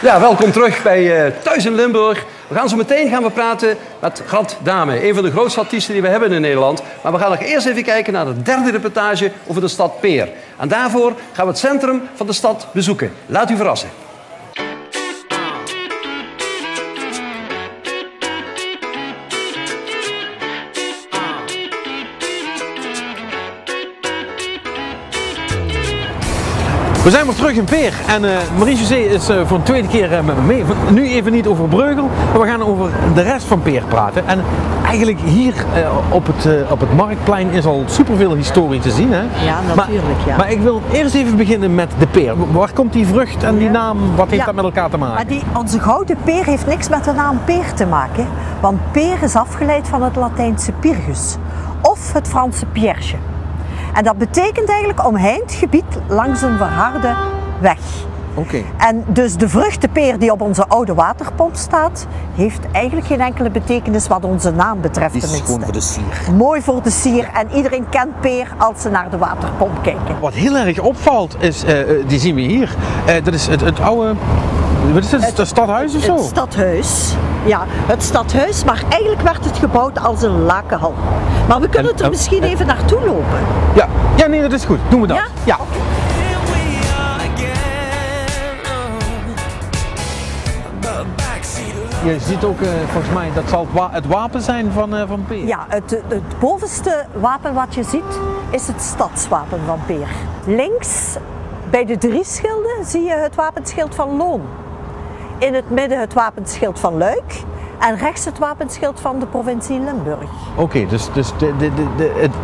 Ja, welkom terug bij Thuis in Limburg. We gaan zo meteen praten met Gad Dame, een van de grootste artiesten die we hebben in Nederland. Maar we gaan nog eerst even kijken naar de derde reportage over de stad Peer. En daarvoor gaan we het centrum van de stad bezoeken. Laat u verrassen. We zijn weer terug in Peer en Marie-José is voor een tweede keer met me mee. Nu even niet over Breugel, maar we gaan over de rest van Peer praten. En eigenlijk hier op het Marktplein is al superveel historie te zien. Hè? Ja, natuurlijk. Maar ik wil eerst even beginnen met de peer. Waar komt die vrucht en die naam, wat heeft dat met elkaar te maken? Maar onze gouden peer heeft niks met de naam peer te maken. Want peer is afgeleid van het Latijnse pirgus of het Franse pierge. En dat betekent eigenlijk omheind gebied langs een verharde weg. Oké. En dus de vruchtenpeer die op onze oude waterpomp staat, heeft eigenlijk geen enkele betekenis wat onze naam betreft. Die is gewoon voor de sier. Mooi voor de sier en iedereen kent peer als ze naar de waterpomp kijken. Wat heel erg opvalt is, die zien we hier, dat is het oude, wat is het, het stadhuis of zo? Het stadhuis, ja, het stadhuis, maar eigenlijk werd het gebouwd als een lakenhal. Maar we kunnen er misschien even naartoe lopen. Ja, nee, dat is goed. Doen we dat. Ja. Je ziet ook, volgens mij, dat zal het wapen zijn van Peer. Ja, het bovenste wapen wat je ziet is het stadswapen van Peer. Links bij de drie schilden zie je het wapenschild van Loon. In het midden het wapenschild van Luik. En rechts het wapenschild van de provincie Limburg. Oké, dus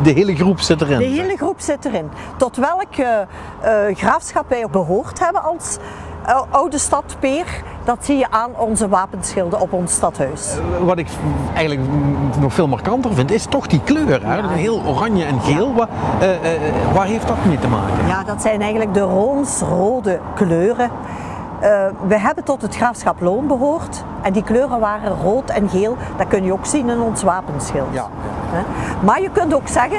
de hele groep zit erin? De hele groep zit erin. Tot welk graafschap wij behoord hebben als oude stad Peer, dat zie je aan onze wapenschilden op ons stadhuis. Wat ik eigenlijk nog veel markanter vind, is toch die kleur. Hè? Ja. Heel oranje en geel. Ja. Waar heeft dat mee te maken? Ja, dat zijn eigenlijk de roons-rode kleuren. We hebben tot het graafschap Loon behoord en die kleuren waren rood en geel. Dat kun je ook zien in ons wapenschild. Ja. Maar je kunt ook zeggen,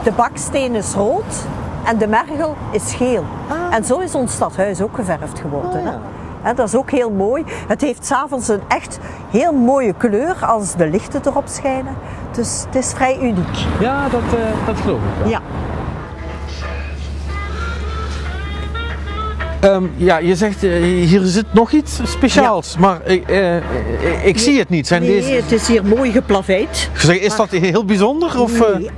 de baksteen is rood en de mergel is geel. En zo is ons stadhuis ook geverfd geworden. Hè? Dat is ook heel mooi. Het heeft 's avonds een echt heel mooie kleur als de lichten erop schijnen. Dus het is vrij uniek. Ja, dat geloof ik wel. Ja. Ja, je zegt hier zit nog iets speciaals, ja. Maar ik zie het niet. Het is hier mooi geplaveid. Is dat heel bijzonder? Of? Nee,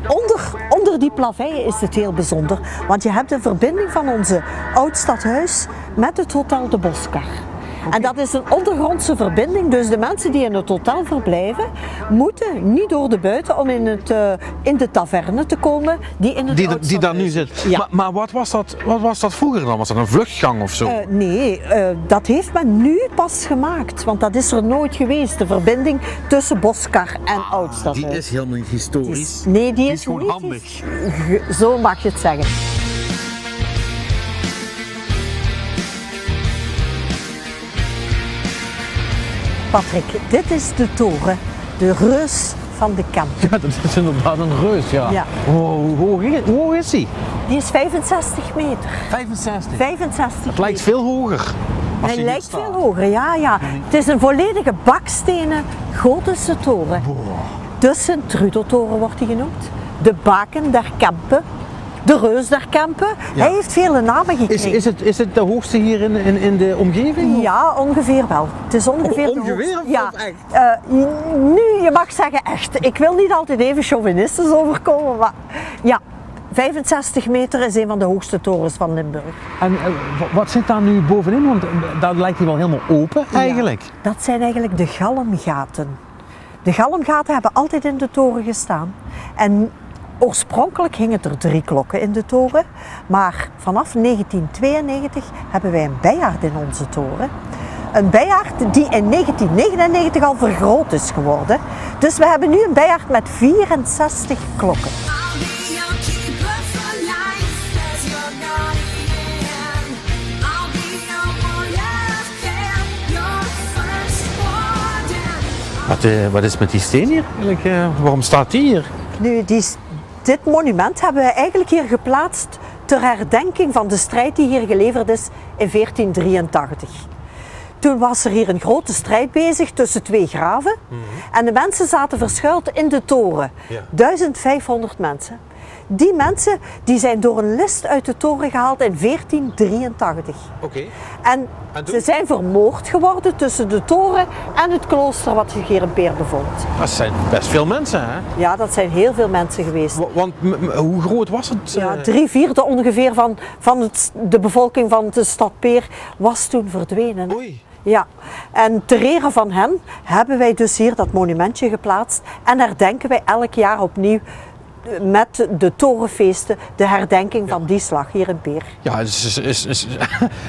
onder die plaveien is het heel bijzonder, want je hebt een verbinding van onze oud stadhuis met het Hotel de Boskar. En dat is een ondergrondse verbinding, dus de mensen die in het hotel verblijven, moeten niet door de buiten om in de taverne te komen die in het die daar nu zit. Ja. Maar wat was dat vroeger dan? Was dat een vluchtgang of zo? Nee, dat heeft men nu pas gemaakt, want dat is er nooit geweest, de verbinding tussen Boskar en oud stadhuis. Die is helemaal niet historisch. Nee, die is gewoon niet handig. Zo mag je het zeggen. Patrick, dit is de toren, de reus van de Kamp. Ja, dat is inderdaad een reus, ja. Ja. Hoe hoog is die? Die is 65 meter. 65? 65 Het lijkt veel hoger. Hij lijkt veel hoger, ja. Het is een volledige bakstenen Gotische toren. Boah. De Sint-Trudeltoren wordt die genoemd. De Baken der Kampen. De Reus der Kampen. Ja. Hij heeft vele namen gekregen. Is het de hoogste hier in de omgeving? Ja, ongeveer wel. Het is ongeveer de hoogste. Ja. Nu, je mag zeggen echt. Ik wil niet altijd even chauvinistisch overkomen, maar ja. 65 meter is een van de hoogste torens van Limburg. En wat zit daar nu bovenin? Want dat lijkt hier wel helemaal open eigenlijk. Ja, dat zijn eigenlijk de galmgaten. De galmgaten hebben altijd in de toren gestaan. En oorspronkelijk hingen er 3 klokken in de toren, maar vanaf 1992 hebben wij een bijaard in onze toren. Een bijaard die in 1999 al vergroot is geworden. Dus we hebben nu een bijaard met 64 klokken. Wat is met die steen hier eigenlijk? Waarom staat die hier? Nu, dit monument hebben we eigenlijk hier geplaatst ter herdenking van de strijd die hier geleverd is in 1483. Toen was er hier een grote strijd bezig tussen 2 graven. En de mensen zaten verschuild in de toren. Ja. 1500 mensen. Die mensen die zijn door een list uit de toren gehaald in 1483. Oké. En toen? ze zijn vermoord geworden tussen de toren en het klooster wat zich hier in Peer bevond. Dat zijn best veel mensen, hè? Ja, dat zijn heel veel mensen geweest. Want hoe groot was het? Ja, 3/4 ongeveer van de bevolking van de stad Peer was toen verdwenen. Oei. Ja, en ter ere van hen hebben wij dus hier dat monumentje geplaatst en herdenken wij elk jaar opnieuw met de torenfeesten de herdenking van die slag hier in Peer. Ja, het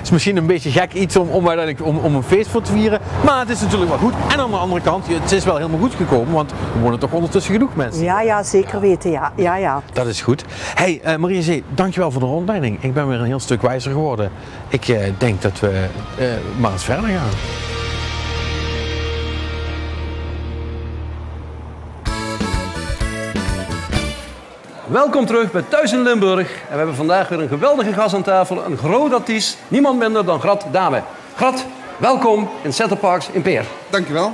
is misschien een beetje gek iets om een feest voor te vieren, maar het is natuurlijk wel goed. En aan de andere kant, het is wel helemaal goed gekomen, want er wonen toch ondertussen genoeg mensen. Ja, zeker weten, ja. Dat is goed. Hey, Marie-José, dankjewel voor de rondleiding. Ik ben weer een heel stuk wijzer geworden. Ik denk dat we maar eens verder gaan. Welkom terug bij Thuis in Limburg. En we hebben vandaag weer een geweldige gast aan tafel. Een groot artiest, niemand minder dan Grad Dame. Grad, welkom in Centerparks in Peer. Dankjewel.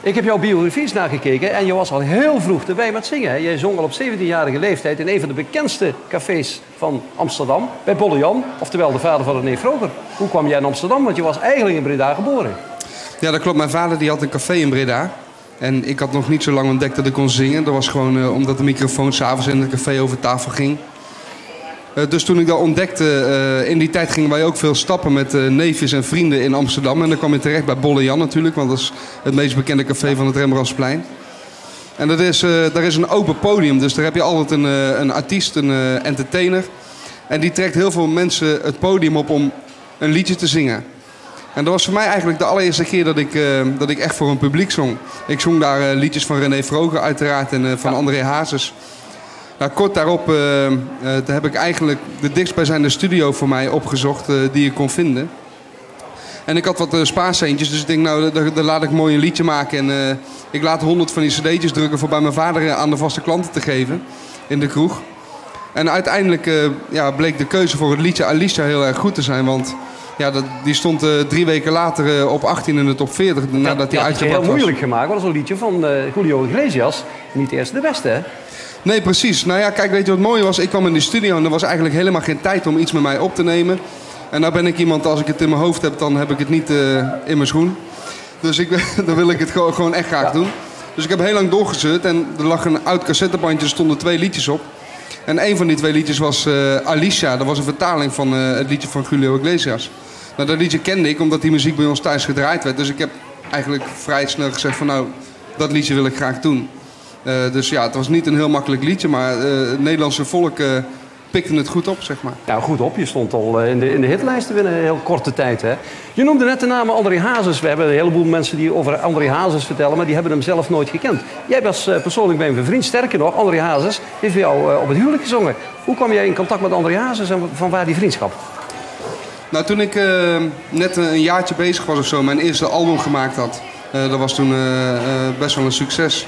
Ik heb jouw biografies nagekeken en je was al heel vroeg erbij met zingen. Hè? Jij zong al op 17-jarige leeftijd in een van de bekendste cafés van Amsterdam. Bij Bolle Jan, oftewel de vader van René Vroger. Hoe kwam jij in Amsterdam? Want je was eigenlijk in Breda geboren. Ja, dat klopt. Mijn vader die had een café in Breda. En ik had nog niet zo lang ontdekt dat ik kon zingen. Dat was gewoon omdat de microfoon s'avonds in het café over tafel ging. Dus toen ik dat ontdekte, in die tijd gingen wij ook veel stappen met neefjes en vrienden in Amsterdam. En dan kwam je terecht bij Bolle Jan natuurlijk, want dat is het meest bekende café van het Rembrandtsplein. En daar is een open podium, dus daar heb je altijd een artiest, een entertainer. En die trekt heel veel mensen het podium op om een liedje te zingen. En dat was voor mij eigenlijk de allereerste keer dat ik echt voor een publiek zong. Ik zong daar liedjes van René Vroger uiteraard en van André Hazes. Nou, kort daarop heb ik eigenlijk de dichtstbijzijnde studio voor mij opgezocht die ik kon vinden. En ik had wat spaarcentjes, dus ik denk nou, daar laat ik mooi een liedje maken. En ik laat 100 van die cd'tjes drukken voor bij mijn vader aan de vaste klanten te geven in de kroeg. En uiteindelijk bleek de keuze voor het liedje Alicia heel erg goed te zijn, want... Ja, die stond 3 weken later op 18 in de top 40 nadat hij uitgebracht was. Het is heel moeilijk gemaakt, want dat is een liedje van Julio Iglesias. Niet de eerste de beste, hè? Nee, precies. Nou ja, kijk, weet je wat mooi was? Ik kwam in die studio en er was eigenlijk helemaal geen tijd om iets met mij op te nemen. En nou ben ik iemand, als ik het in mijn hoofd heb, dan heb ik het niet in mijn schoen. Dus dan wil ik het gewoon echt graag doen. Dus ik heb heel lang doorgezet en er lag een oud cassettebandje, er stonden 2 liedjes op. En een van die 2 liedjes was Alicia. Dat was een vertaling van het liedje van Julio Iglesias. Nou, dat liedje kende ik omdat die muziek bij ons thuis gedraaid werd. Dus ik heb eigenlijk vrij snel gezegd van nou, dat liedje wil ik graag doen. Dus ja, het was niet een heel makkelijk liedje, maar het Nederlandse volk pikte het goed op, zeg maar. Nou, goed op. Je stond al in de hitlijsten binnen een heel korte tijd, hè? Je noemde net de naam André Hazes. We hebben een heleboel mensen die over André Hazes vertellen, maar die hebben hem zelf nooit gekend. Jij was persoonlijk bij een vriend. Sterker nog, André Hazes heeft bij jou op het huwelijk gezongen. Hoe kwam jij in contact met André Hazes en van waar die vriendschap? Nou, toen ik net een jaartje bezig was of zo, mijn eerste album gemaakt had. Dat was toen best wel een succes.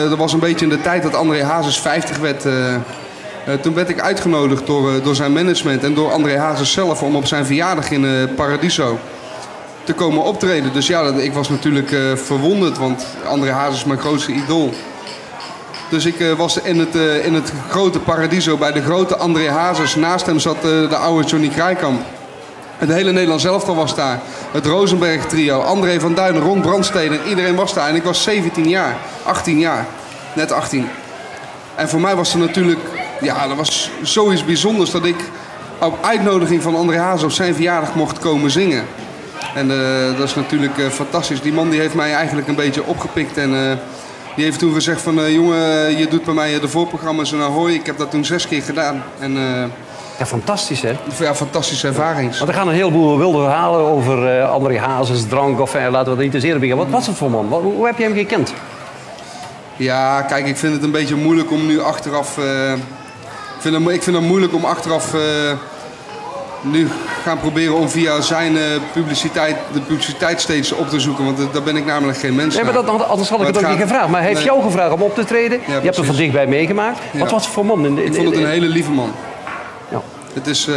Dat was een beetje in de tijd dat André Hazes 50 werd. Toen werd ik uitgenodigd door zijn management en door André Hazes zelf om op zijn verjaardag in Paradiso te komen optreden. Dus ja, ik was natuurlijk verwonderd, want André Hazes is mijn grootste idool. Dus ik was in het grote Paradiso bij de grote André Hazes. Naast hem zat de oude Johnny Krijkamp. Het hele Nederlands elftal was daar. Het Rosenberg trio, André van Duin, Ron Brandstede. Iedereen was daar. En ik was 17 jaar, 18 jaar. Net 18. En voor mij was het natuurlijk... Ja, dat was zoiets bijzonders dat ik op uitnodiging van André Hazes op zijn verjaardag mocht komen zingen. En dat is natuurlijk fantastisch. Die man die heeft mij eigenlijk een beetje opgepikt en... Die heeft toen gezegd van, jongen, je doet bij mij de voorprogramma's en Ahoy. Ik heb dat toen 6 keer gedaan. En, ja, fantastisch, hè? Ja, fantastische ervaring. Want er gaan een heleboel wilde verhalen over André Hazes, drank of laten we dat niet te zeer beginnen. Wat was het voor man? Hoe heb je hem gekend? Ja, kijk, ik vind het een beetje moeilijk om nu achteraf... Ik vind het moeilijk om achteraf... nu gaan proberen om via zijn de publiciteit steeds op te zoeken. Want daar ben ik namelijk geen mens. Nee, maar anders had ik het ook niet gevraagd. Maar hij heeft jou gevraagd om op te treden. Ja, je hebt er van dichtbij meegemaakt. Wat was het voor man? Ik vond het een hele lieve man. Ja. Het is...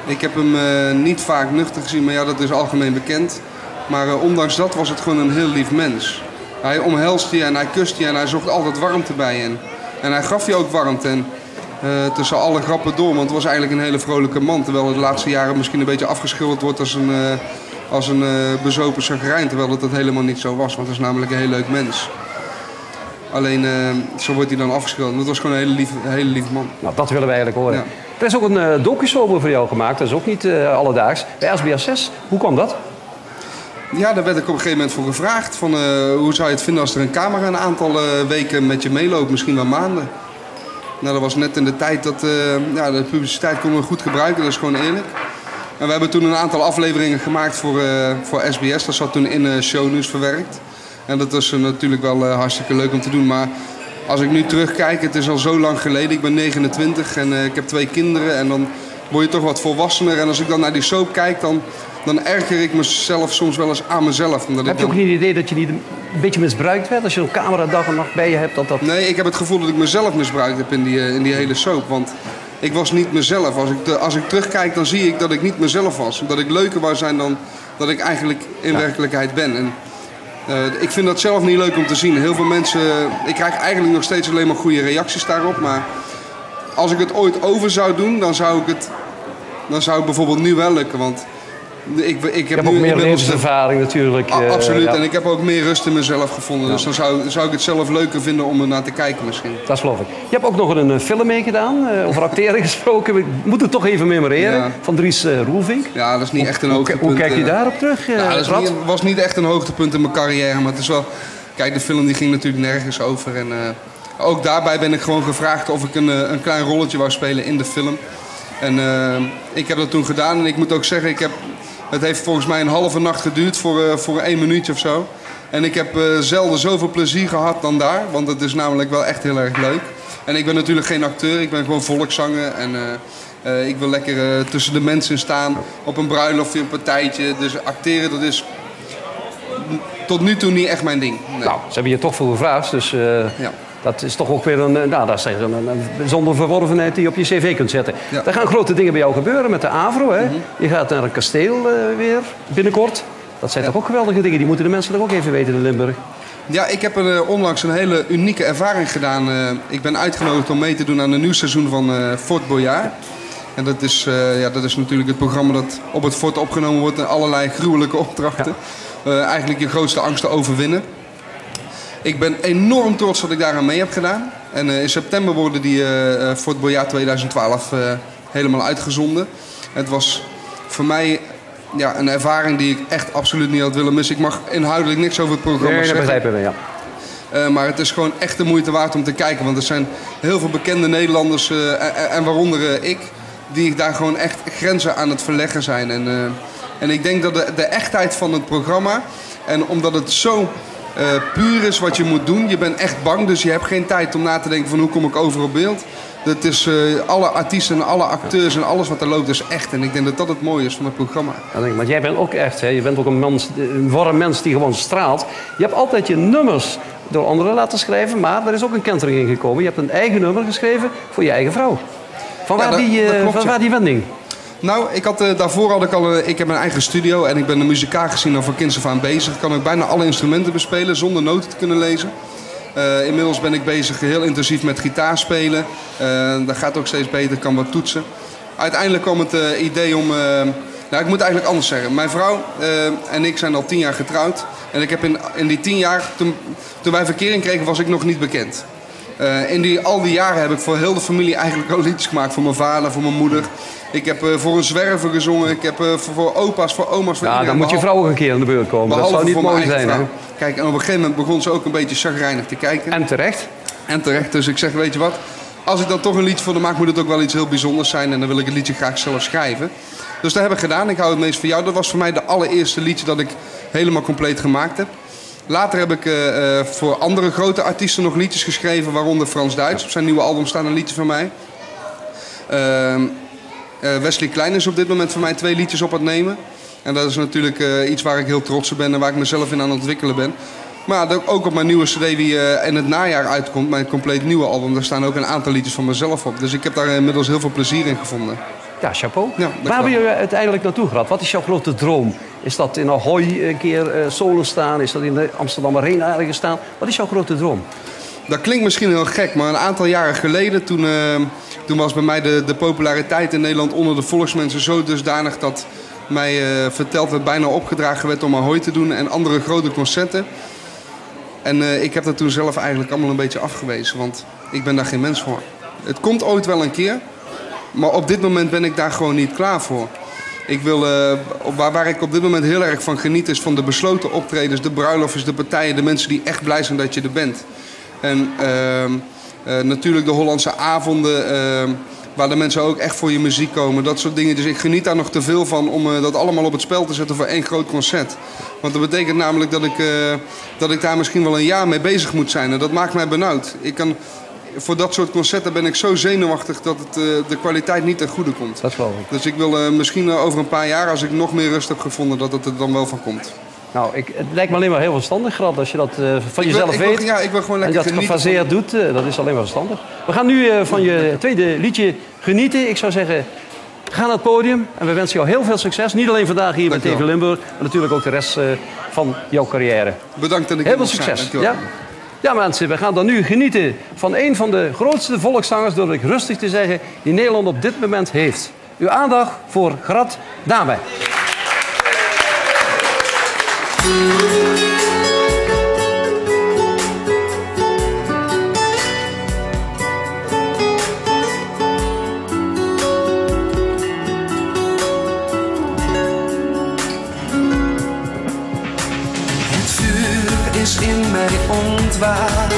Ik heb hem niet vaak nuchter gezien, maar ja, dat is algemeen bekend. Maar ondanks dat was het gewoon een heel lief mens. Hij omhelst je en hij kust je en hij zocht altijd warmte bij je. En hij gaf je ook warmte. En tussen alle grappen door, want het was eigenlijk een hele vrolijke man. Terwijl het de laatste jaren misschien een beetje afgeschilderd wordt als een bezopen chagrijn. Terwijl dat helemaal niet zo was, want het is namelijk een heel leuk mens. Alleen, zo wordt hij dan afgeschilderd. Maar het was gewoon een hele lieve man. Nou, dat willen we eigenlijk horen. Ja. Er is ook een docusoap voor jou gemaakt. Dat is ook niet alledaags. Bij SBS 6. Hoe kwam dat? Ja, daar werd ik op een gegeven moment voor gevraagd. Van, hoe zou je het vinden als er een camera een aantal weken met je meeloopt? Misschien wel maanden. Nou, dat was net in de tijd dat de publiciteit konden we goed gebruiken. Dat is gewoon eerlijk. En we hebben toen een aantal afleveringen gemaakt voor SBS. Dat zat toen in shownieuws verwerkt. En dat was natuurlijk wel hartstikke leuk om te doen. Maar als ik nu terugkijk, het is al zo lang geleden. Ik ben 29 en ik heb 2 kinderen. En dan word je toch wat volwassener. En als ik dan naar die soap kijk, dan erger ik mezelf soms wel eens aan mezelf. Heb je ook niet het idee dat je niet een beetje misbruikt werd? Als je een camera dag en nacht bij je hebt? Nee, ik heb het gevoel dat ik mezelf misbruikt heb in die hele soap. Want ik was niet mezelf. Als ik terugkijk, dan zie ik dat ik niet mezelf was. Dat ik leuker wou zijn dan dat ik eigenlijk in werkelijkheid ben. En, ik vind dat zelf niet leuk om te zien. Heel veel mensen... Ik krijg eigenlijk nog steeds alleen maar goede reacties daarop. Maar als ik het ooit over zou doen, dan zou het bijvoorbeeld nu wel lukken. Want ik heb ook meer levenservaring natuurlijk. Absoluut. Ja. En ik heb ook meer rust in mezelf gevonden. Ja. Dus dan zou ik het zelf leuker vinden om er naar te kijken misschien. Dat geloof ik. Je hebt ook nog een film meegedaan. Over acteren gesproken. We moeten het toch even memoreren. Ja. Van Dries Roelvink. Ja, dat is niet echt een hoogtepunt. Hoe kijk je daarop terug? Dat was niet echt een hoogtepunt in mijn carrière. Maar het is wel... Kijk, de film die ging natuurlijk nergens over. En ook daarbij ben ik gewoon gevraagd of ik een klein rolletje wou spelen in de film. En ik heb dat toen gedaan. En ik moet ook zeggen, het heeft volgens mij een halve nacht geduurd voor 1 minuutje of zo. En ik heb zelden zoveel plezier gehad dan daar. Want het is namelijk wel echt heel erg leuk. En ik ben natuurlijk geen acteur. Ik ben gewoon volkszanger. En ik wil lekker tussen de mensen staan. Op een bruiloft, een partijtje. Dus acteren, dat is tot nu toe niet echt mijn ding. Nee. Nou, ze hebben je toch voor gevraagd. Dus ja. Dat is toch ook weer een bijzondere verworvenheid die je op je cv kunt zetten. Ja. Er gaan grote dingen bij jou gebeuren met de AVRO. Hè? Je gaat naar een kasteel weer binnenkort. Dat zijn toch ook geweldige dingen. Die moeten de mensen er ook even weten in Limburg. Ja, ik heb onlangs een hele unieke ervaring gedaan. Ik ben uitgenodigd om mee te doen aan een nieuw seizoen van Fort Boyard. En dat is natuurlijk het programma dat op het fort opgenomen wordt en allerlei gruwelijke opdrachten. Ja. Eigenlijk je grootste angsten overwinnen. Ik ben enorm trots dat ik daaraan mee heb gedaan. En in september worden die Fort Boyard 2012 helemaal uitgezonden. Het was voor mij een ervaring die ik echt absoluut niet had willen missen. Ik mag inhoudelijk niks over het programma zeggen. Dat begrijpen we, ja. Maar het is gewoon echt de moeite waard om te kijken. Want er zijn heel veel bekende Nederlanders, en waaronder ik, die daar gewoon echt grenzen aan het verleggen zijn. En ik denk dat de echtheid van het programma, en omdat het zo puur is wat je moet doen, je bent echt bang, dus je hebt geen tijd om na te denken van hoe kom ik over op beeld. Dat is alle artiesten en alle acteurs en alles wat er loopt is echt. En ik denk dat dat het mooie is van het programma. Want jij bent ook echt, hè? Je bent ook een warm mens die gewoon straalt. Je hebt altijd je nummers door anderen laten schrijven, maar er is ook een kentering in gekomen. Je hebt een eigen nummer geschreven voor je eigen vrouw. Van waar die wending? Nou, ik heb mijn eigen studio en ik ben een muzikaal gezien al van kinds af aan bezig. Ik kan ook bijna alle instrumenten bespelen zonder noten te kunnen lezen. Inmiddels ben ik bezig heel intensief met gitaar spelen. Dat gaat ook steeds beter, ik kan wat toetsen. Uiteindelijk kwam het idee om... ik moet eigenlijk anders zeggen. Mijn vrouw en ik zijn al 10 jaar getrouwd. En ik heb in die 10 jaar, toen wij verkering kregen, was ik nog niet bekend. Al die jaren heb ik voor heel de familie eigenlijk al liedjes gemaakt. Voor mijn vader, voor mijn moeder. Ik heb voor een zwerver gezongen. Ik heb voor opa's, voor oma's, voor iedereen. Dan moet je vrouw ook een keer aan de beurt komen. Dat zou niet mooi zijn, hè? Kijk, en op een gegeven moment begon ze ook een beetje chagrijnig te kijken. En terecht. En terecht. Dus ik zeg, weet je wat? Als ik dan toch een liedje voor haar maak, moet het ook wel iets heel bijzonders zijn. En dan wil ik het liedje graag zelf schrijven. Dus dat heb ik gedaan. Ik hou het meest van jou. Dat was voor mij de allereerste liedje dat ik helemaal compleet gemaakt heb. Later heb ik voor andere grote artiesten nog liedjes geschreven, waaronder Frans Duits. Op zijn nieuwe album staan een liedje van mij. Wesley Klein is op dit moment voor mij 2 liedjes op het nemen. En dat is natuurlijk iets waar ik heel trots op ben en waar ik mezelf in aan het ontwikkelen ben. Maar ook op mijn nieuwe cd die in het najaar uitkomt, mijn compleet nieuwe album, daar staan ook een aantal liedjes van mezelf op. Dus ik heb daar inmiddels heel veel plezier in gevonden. Ja, chapeau. Ja, Waar ben je uiteindelijk naartoe gehad? Wat is jouw grote droom? Is dat in Ahoy een keer solo staan? Is dat in de Amsterdam Arena ergens staan? Wat is jouw grote droom? Dat klinkt misschien heel gek, maar een aantal jaren geleden... toen was bij mij de populariteit in Nederland onder de volksmensen zo dusdanig... dat mij verteld werd, bijna opgedragen werd om Ahoy te doen... en andere grote concerten. En ik heb dat toen zelf eigenlijk allemaal een beetje afgewezen. Want ik ben daar geen mens voor. Het komt ooit wel een keer. Maar op dit moment ben ik daar gewoon niet klaar voor. Ik wil, waar ik op dit moment heel erg van geniet is van de besloten optredens, de bruiloftjes, de partijen, de mensen die echt blij zijn dat je er bent. En natuurlijk de Hollandse avonden, waar de mensen ook echt voor je muziek komen. Dat soort dingen. Dus ik geniet daar nog te veel van om dat allemaal op het spel te zetten voor één groot concert. Want dat betekent namelijk dat ik daar misschien wel een jaar mee bezig moet zijn. En dat maakt mij benauwd. Voor dat soort concerten ben ik zo zenuwachtig dat de kwaliteit niet ten goede komt. Dat geloof ik. Dus ik wil misschien over een paar jaar, als ik nog meer rust heb gevonden, dat het er dan wel van komt. Nou, het lijkt me alleen maar heel verstandig, Gerard, als je dat van jezelf weet. Ik wil gewoon lekker en dat gefaseerd doet, dat is alleen maar verstandig. We gaan nu van je tweede liedje genieten. Ik zou zeggen, ga naar het podium en we wensen jou heel veel succes. Niet alleen vandaag hier bij TV Limburg, maar natuurlijk ook de rest van jouw carrière. Bedankt dat ik heel veel succes. Ja, mensen, we gaan dan nu genieten van een van de grootste volkszangers, durf ik rustig te zeggen, die Nederland op dit moment heeft. Uw aandacht voor Gerard Dame. Is in mij ontwaakt,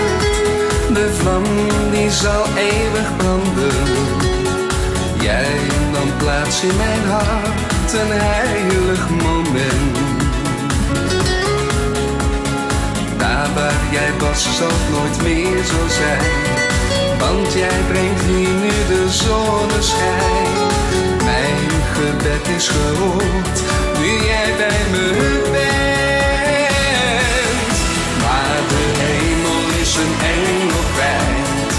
de vlam die zal eeuwig branden. Jij nam plaats in mijn hart, een heilig moment. Daar waar jij was zal het nooit meer zo zijn, want jij brengt hier nu de zonneschijn. Mijn gebed is gehoord, nu jij bij me bent. Een engel kwijt,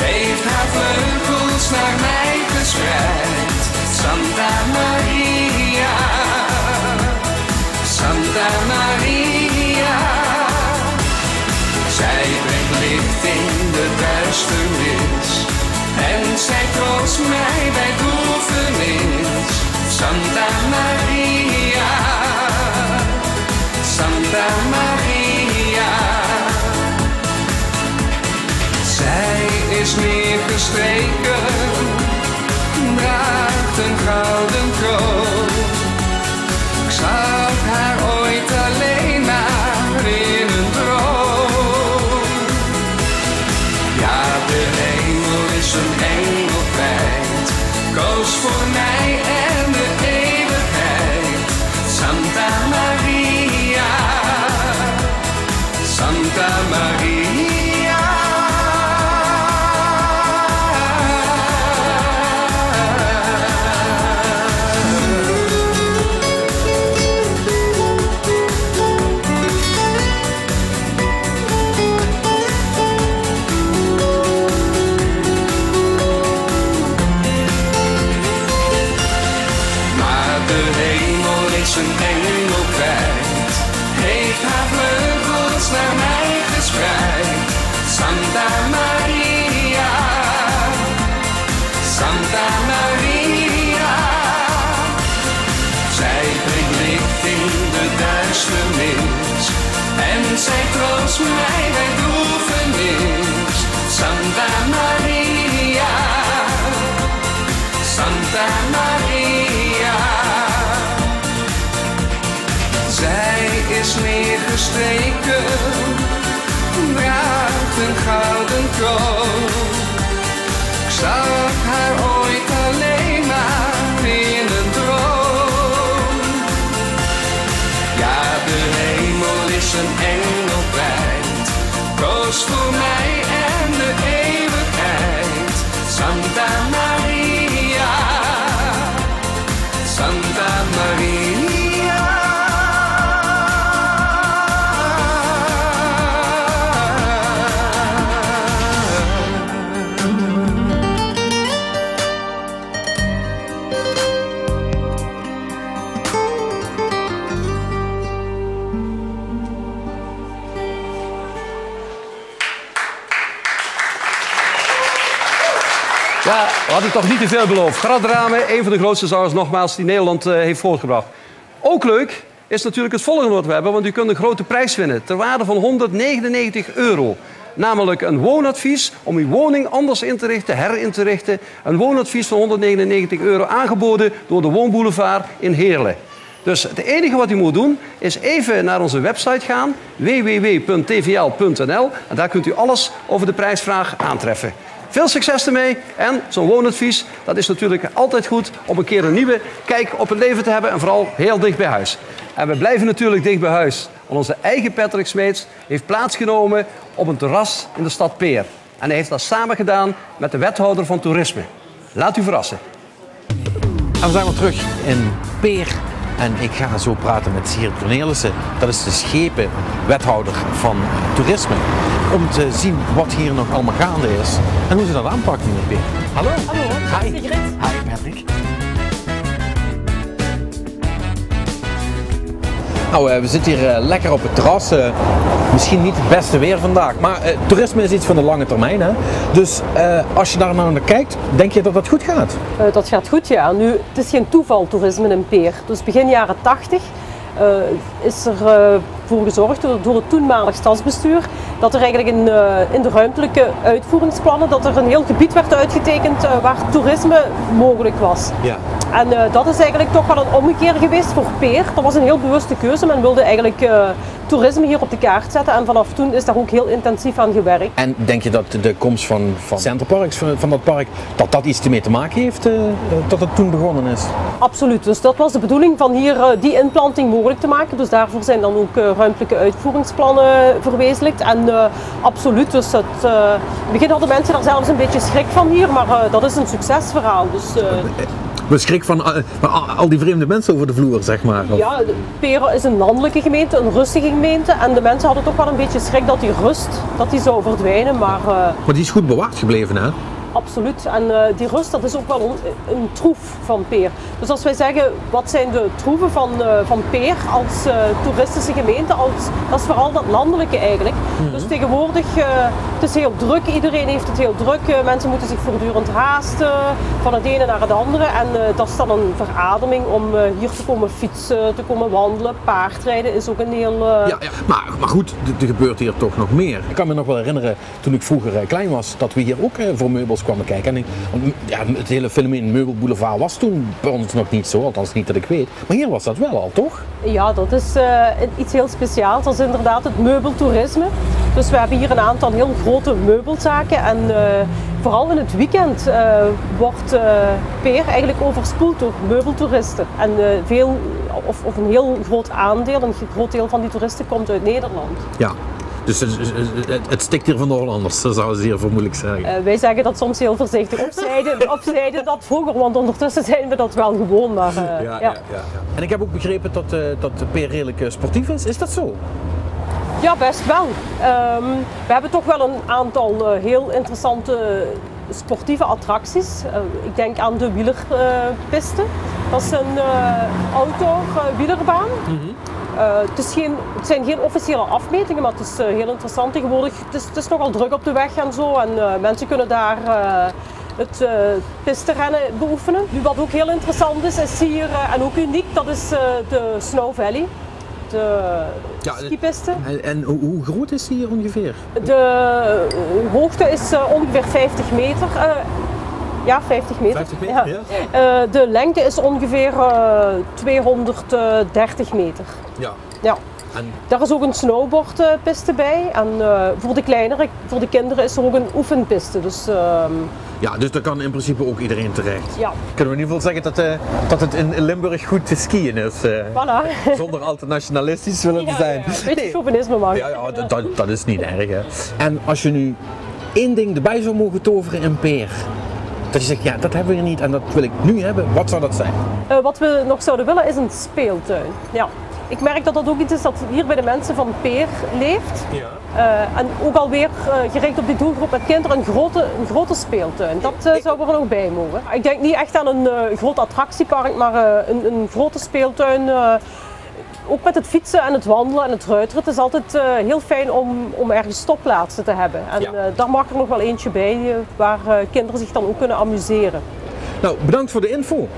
heeft haar vleugels naar mij gespreid. Santa Maria, Santa Maria. Zij brengt licht in de duisternis en zij troost mij bij droefenis. Santa Maria, Santa Maria. Zij is neergestreken, draagt een gouden kroon. Ik zag haar ooit alleen maar in een droom. Ja, de hemel is een engel kwijt, koos voor mij en de eeuwigheid. Santa Maria, Santa Maria. Een engel kwijt, heeft haar vleugels naar mij gespreid. Santa Maria, Santa Maria. Zij brengt licht in de duisternis en zij troost mij bij droefenis. Santa Maria, Santa Maria. Zij is neergestreken, draagt een gouden kroon. Ik zag haar ooit alleen maar in een droom. Ja, de hemel is een engel kwijt, koos voor mij en de eeuwigheid. Santa Maria, Santa Maria. Had ik toch niet te veel beloofd. Gerard Dame, een van de grootste zangers nogmaals die Nederland heeft voortgebracht. Ook leuk is natuurlijk het volgende wat we hebben, want u kunt een grote prijs winnen ter waarde van €199. Namelijk een woonadvies om uw woning anders in te richten, herin te richten. Een woonadvies van €199 aangeboden door de Woonboulevard in Heerlen. Dus het enige wat u moet doen is even naar onze website gaan, www.tvl.nl. En daar kunt u alles over de prijsvraag aantreffen. Veel succes ermee en zo'n woonadvies, dat is natuurlijk altijd goed om een keer een nieuwe kijk op het leven te hebben en vooral heel dicht bij huis. En we blijven natuurlijk dicht bij huis, want onze eigen Patrick Smeets heeft plaatsgenomen op een terras in de stad Peer. En hij heeft dat samen gedaan met de wethouder van toerisme. Laat u verrassen. En we zijn weer terug in Peer. En ik ga zo praten met Sigrid Cornelissen. Dat is de schepenwethouder van toerisme. Om te zien wat hier nog allemaal gaande is. En hoe ze dat aanpakken in Peer. Hallo. Hallo. Hi. Sigrid. Hi Patrick. Nou, we zitten hier lekker op het terras. Misschien niet het beste weer vandaag, maar toerisme is iets van de lange termijn. Hè? Dus als je daar naar kijkt, denk je dat dat goed gaat? Dat gaat goed, ja. Nu, het is geen toeval, toerisme in Peer. Dus begin jaren 80 is er voor gezorgd door het toenmalig stadsbestuur dat er eigenlijk in de ruimtelijke uitvoeringsplannen dat er een heel gebied werd uitgetekend waar toerisme mogelijk was. Ja. En dat is eigenlijk toch wel een ommekeer geweest voor Peer. Dat was een heel bewuste keuze. Men wilde eigenlijk toerisme hier op de kaart zetten en vanaf toen is daar ook heel intensief aan gewerkt. En denk je dat de komst van Centerparks, van dat park, dat iets ermee te maken heeft dat het toen begonnen is? Absoluut. Dus dat was de bedoeling van hier die inplanting mogelijk te maken. Dus daarvoor zijn dan ook ruimtelijke uitvoeringsplannen verwezenlijkt. En absoluut. Dus in het begin hadden mensen daar zelfs een beetje schrik van hier, maar dat is een succesverhaal. Dus, We schrik van al die vreemde mensen over de vloer, zeg maar. ja, Peer is een landelijke gemeente, een rustige gemeente. En de mensen hadden toch wel een beetje schrik dat die rust zou verdwijnen. Maar die is goed bewaard gebleven, hè? absoluut. En die rust, dat is ook wel een troef van Peer. Dus als wij zeggen, wat zijn de troeven van Peer als toeristische gemeente, dat is vooral dat landelijke eigenlijk. Dus tegenwoordig, het is heel druk, iedereen heeft het heel druk. Mensen moeten zich voortdurend haasten, van het ene naar het andere. En dat is dan een verademing om hier te komen fietsen, te komen wandelen. Paardrijden is ook een heel... Ja, maar goed, er gebeurt hier toch nog meer. Ik kan me nog wel herinneren, toen ik vroeger klein was, dat we hier ook voor meubels kwamen kijken. En het hele fenomeen Meubelboulevard was toen bij ons nog niet zo, althans niet dat ik weet. Maar hier was dat wel al, toch? Ja, dat is iets heel speciaals. Dat is inderdaad het meubeltoerisme. Dus we hebben hier een aantal heel grote meubelzaken en vooral in het weekend wordt Peer eigenlijk overspoeld door meubeltoeristen. En een heel groot aandeel, een groot deel van die toeristen komt uit Nederland. Ja. Dus het stikt hier van de Hollanders, dat zouden ze hier vermoedelijk zeggen. Wij zeggen dat soms heel voorzichtig opzijden dat vroeger, want ondertussen zijn we dat wel gewoon. Maar, ja. En ik heb ook begrepen dat Peer redelijk sportief is. Is dat zo? Ja, best wel. We hebben toch wel een aantal heel interessante sportieve attracties. Ik denk aan de wielerpiste. Dat is een outdoor-wielerbaan. Het zijn geen officiële afmetingen, maar het is heel interessant tegenwoordig. Het is nogal druk op de weg en zo. En mensen kunnen daar het pisterennen beoefenen. Nu, wat ook heel interessant is hier en ook uniek, dat is de Snow Valley. De skipiste. En hoe groot is die hier ongeveer? De hoogte is ongeveer 50 meter. Ja, 50 meter. 50 meter, ja. De lengte is ongeveer 230 meter. Ja. Ja. En... Daar is ook een snowboardpiste bij. En voor de kinderen is er ook een oefenpiste. Dus, ja, dus daar kan in principe ook iedereen terecht. Ja. Kunnen we in ieder geval zeggen dat het in Limburg goed te skiën is. Voilà. Zonder al te nationalistisch willen te zijn. Ja, een beetje chauvinisme maar. Ja, dat is niet erg. Hè. En als je nu één ding erbij zou mogen toveren in Peer. Dat je zegt, ja, dat hebben we hier niet en dat wil ik nu hebben. Wat zou dat zijn? Wat we nog zouden willen is een speeltuin. Ja. Ik merk dat dat ook iets is dat hier bij de mensen van Peer leeft. Ja. En ook alweer gericht op die doelgroep met kinderen een grote speeltuin. Dat zou er nog bij mogen. Ik denk niet echt aan een groot attractiepark, maar een grote speeltuin. ook met het fietsen en het wandelen en het ruiteren, het is altijd heel fijn om ergens stopplaatsen te hebben. En daar mag er nog wel eentje bij waar kinderen zich dan ook kunnen amuseren. Nou, bedankt voor de info.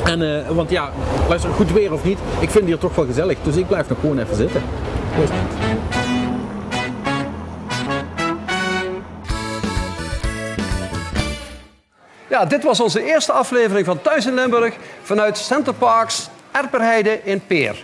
En, want ja, luister, goed weer of niet, ik vind het hier toch wel gezellig. Dus ik blijf nog gewoon even zitten. Proost. Ja, dit was onze eerste aflevering van Thuis in Limburg vanuit Centerparks Erperheide in Peer.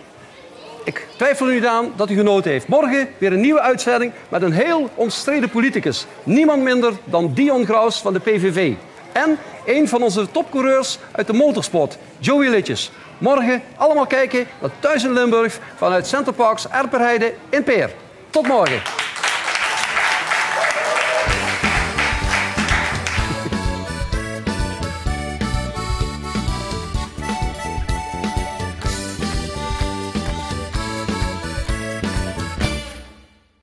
Ik twijfel er niet aan dat u genoten heeft. Morgen weer een nieuwe uitzending met een heel omstreden politicus. Niemand minder dan Dion Graus van de PVV. En een van onze topcoureurs uit de motorsport, Joey Litjes. Morgen allemaal kijken naar Thuis in Limburg vanuit Centerparks Erperheide in Peer. Tot morgen.